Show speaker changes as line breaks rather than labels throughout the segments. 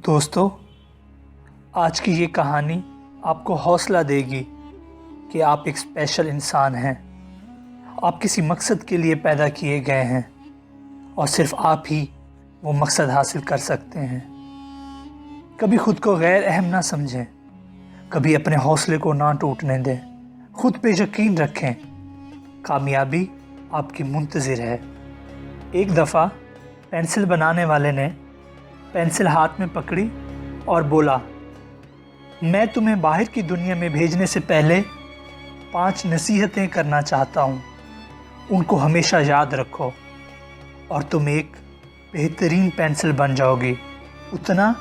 दोस्तों, आज की ये कहानी आपको हौसला देगी कि आप एक स्पेशल इंसान हैं। आप किसी मकसद के लिए पैदा किए गए हैं और सिर्फ आप ही वो मकसद हासिल कर सकते हैं। कभी खुद को गैर अहम ना समझें, कभी अपने हौसले को ना टूटने दें। खुद पे यकीन रखें, कामयाबी आपकी मुंतज़िर है। एक दफ़ा पेंसिल बनाने वाले ने पेंसिल हाथ में पकड़ी और बोला, मैं तुम्हें बाहर की दुनिया में भेजने से पहले 5 नसीहतें करना चाहता हूँ। उनको हमेशा याद रखो और तुम एक बेहतरीन पेंसिल बन जाओगी, उतना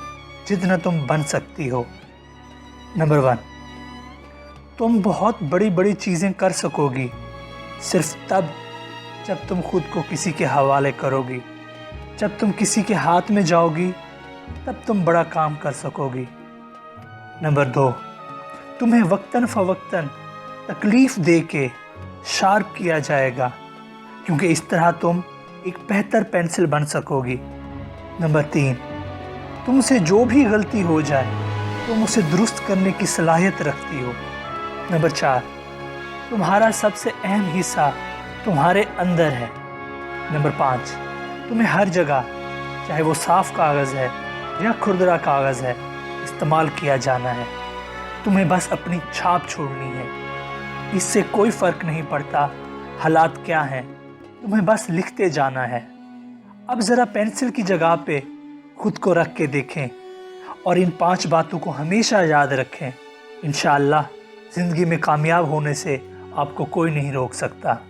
जितना तुम बन सकती हो। नंबर 1, तुम बहुत बड़ी बड़ी चीज़ें कर सकोगी सिर्फ तब जब तुम खुद को किसी के हवाले करोगी। जब तुम किसी के हाथ में जाओगी तब तुम बड़ा काम कर सकोगी। नंबर 2, तुम्हें वक्तन फ़वक्तन तकलीफ़ दे के शार्प किया जाएगा, क्योंकि इस तरह तुम एक बेहतर पेंसिल बन सकोगी। नंबर 3, तुमसे जो भी गलती हो जाए तुम उसे दुरुस्त करने की सलाहियत रखती हो। नंबर 4, तुम्हारा सबसे अहम हिस्सा तुम्हारे अंदर है। नंबर 5, तुम्हें हर जगह, चाहे वो साफ़ कागज़ है या खुरदरा कागज़ है, इस्तेमाल किया जाना है। तुम्हें बस अपनी छाप छोड़नी है। इससे कोई फ़र्क नहीं पड़ता हालात क्या हैं, तुम्हें बस लिखते जाना है। अब ज़रा पेंसिल की जगह पे खुद को रख के देखें और इन 5 बातों को हमेशा याद रखें। इंशाअल्लाह ज़िंदगी में कामयाब होने से आपको कोई नहीं रोक सकता।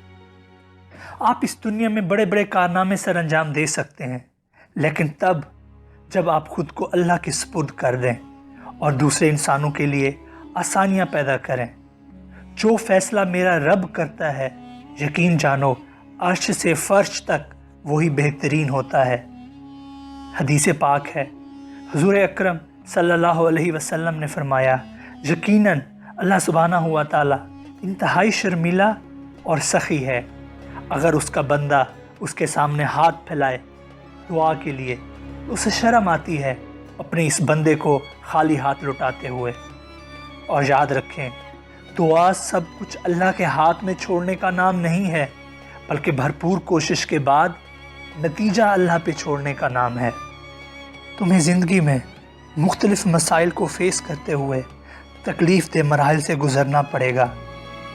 आप इस दुनिया में बड़े बड़े कारनामे सर अंजाम दे सकते हैं, लेकिन तब जब आप खुद को अल्लाह के सुपुर्द कर दें और दूसरे इंसानों के लिए आसानियां पैदा करें। जो फैसला मेरा रब करता है, यकीन जानो अर्श से फर्श तक वही बेहतरीन होता है। हदीस पाक है, हुज़ूर अकरम सल्लल्लाहु अलैहि वसल्लम ने फरमाया, यकीनन अल्लाह सुब्हानहू व तआला इंतहाई शर्मिला और सखी है। अगर उसका बंदा उसके सामने हाथ फैलाए दुआ के लिए तो उसे शर्म आती है अपने इस बंदे को खाली हाथ लौटाते हुए। और याद रखें, दुआ सब कुछ अल्लाह के हाथ में छोड़ने का नाम नहीं है, बल्कि भरपूर कोशिश के बाद नतीजा अल्लाह पे छोड़ने का नाम है। तुम्हें ज़िंदगी में मुख्तलिफ मसाइल को फेस करते हुए तकलीफ़ दे मराहिल से गुज़रना पड़ेगा,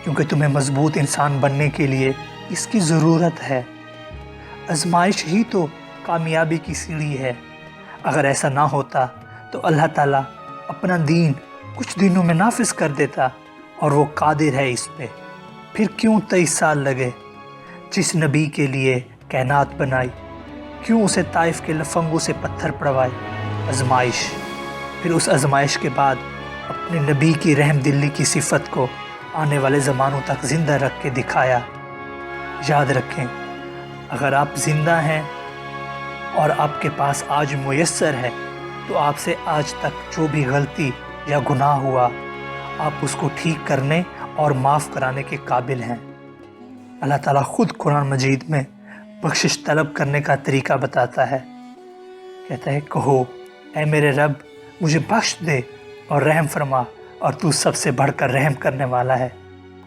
क्योंकि तुम्हें मजबूत इंसान बनने के लिए इसकी ज़रूरत है। आजमाइश ही तो कामयाबी की सीढ़ी है। अगर ऐसा ना होता तो अल्लाह ताला अपना दीन कुछ दिनों में नाफिज कर देता, और वो कादिर है इस पे। फिर क्यों 23 साल लगे? जिस नबी के लिए कायनात बनाई, क्यों उसे ताइफ के लफंगों से पत्थर पड़वाए? आजमाइश। फिर उस आजमाइश के बाद अपने नबी की रहम दिली की सिफत को आने वाले ज़मानों तक ज़िंदा रख के दिखाया। याद रखें, अगर आप ज़िंदा हैं और आपके पास आज मुयस्सर है, तो आपसे आज तक जो भी गलती या गुनाह हुआ, आप उसको ठीक करने और माफ़ कराने के काबिल हैं। अल्लाह ताला ख़ुद कुरान मजीद में बख्शिश तलब करने का तरीका बताता है। कहता है, कहो ऐ मेरे रब, मुझे बख्श दे और रहम फरमा, और तू सबसे बढ़कर रहम करने वाला है।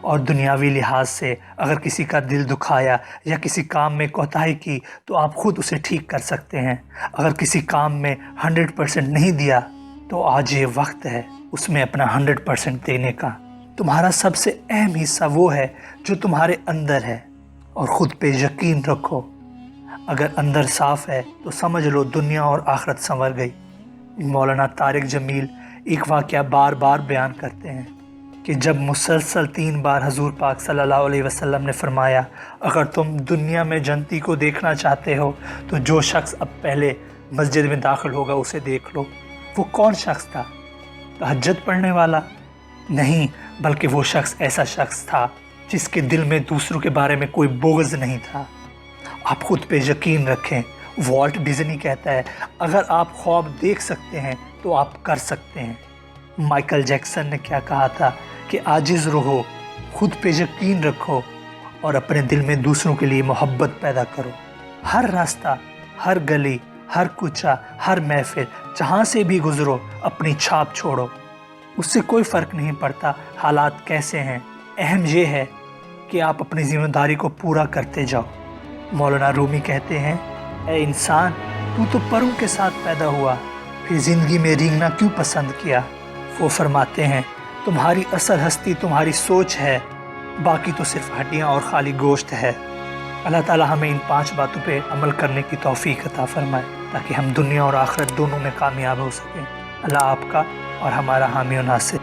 और दुनियावी लिहाज से अगर किसी का दिल दुखाया या किसी काम में कोताही की तो आप खुद उसे ठीक कर सकते हैं। अगर किसी काम में 100% नहीं दिया तो आज ये वक्त है उसमें अपना 100% देने का। तुम्हारा सबसे अहम हिस्सा वो है जो तुम्हारे अंदर है, और ख़ुद पे यकीन रखो। अगर अंदर साफ़ है तो समझ लो दुनिया और आखिरत संवर गई। मौलाना तारिक जमील एक वाक़या बार बार बयान करते हैं कि जब मुसलसल 3 बार हजूर पाक सल्लल्लाहु अलैहि वसल्लम ने फरमाया, अगर तुम दुनिया में जनती को देखना चाहते हो तो जो शख्स अब पहले मस्जिद में दाखिल होगा उसे देख लो। वो कौन शख्स था? तहज्जुद पढ़ने वाला? नहीं, बल्कि वो शख्स ऐसा शख्स था जिसके दिल में दूसरों के बारे में कोई बोगज़ नहीं था। आप खुद पे यकीन रखें। वॉल्ट डिज्नी कहता है, अगर आप ख्वाब देख सकते हैं तो आप कर सकते हैं। माइकल जैक्सन ने क्या कहा था कि आजिज़ रहो, खुद पे यकीन रखो और अपने दिल में दूसरों के लिए मोहब्बत पैदा करो। हर रास्ता, हर गली, हर कुचा, हर महफिल जहाँ से भी गुजरो अपनी छाप छोड़ो। उससे कोई फ़र्क नहीं पड़ता हालात कैसे हैं, अहम ये है कि आप अपनी ज़िम्मेदारी को पूरा करते जाओ। मौलाना रूमी कहते हैं, ए इंसान, तू तो परों के साथ पैदा हुआ, फिर ज़िंदगी में रेंगना क्यों पसंद किया। वो फरमाते हैं, तुम्हारी असल हस्ती तुम्हारी सोच है, बाकी तो सिर्फ हड्डियाँ और खाली गोश्त है। अल्लाह ताला हमें इन 5 बातों पे अमल करने की तौफीक अता फरमाए ताकि हम दुनिया और आखिरत दोनों में कामयाब हो सकें। अल्लाह आपका और हमारा हामी और नासिर।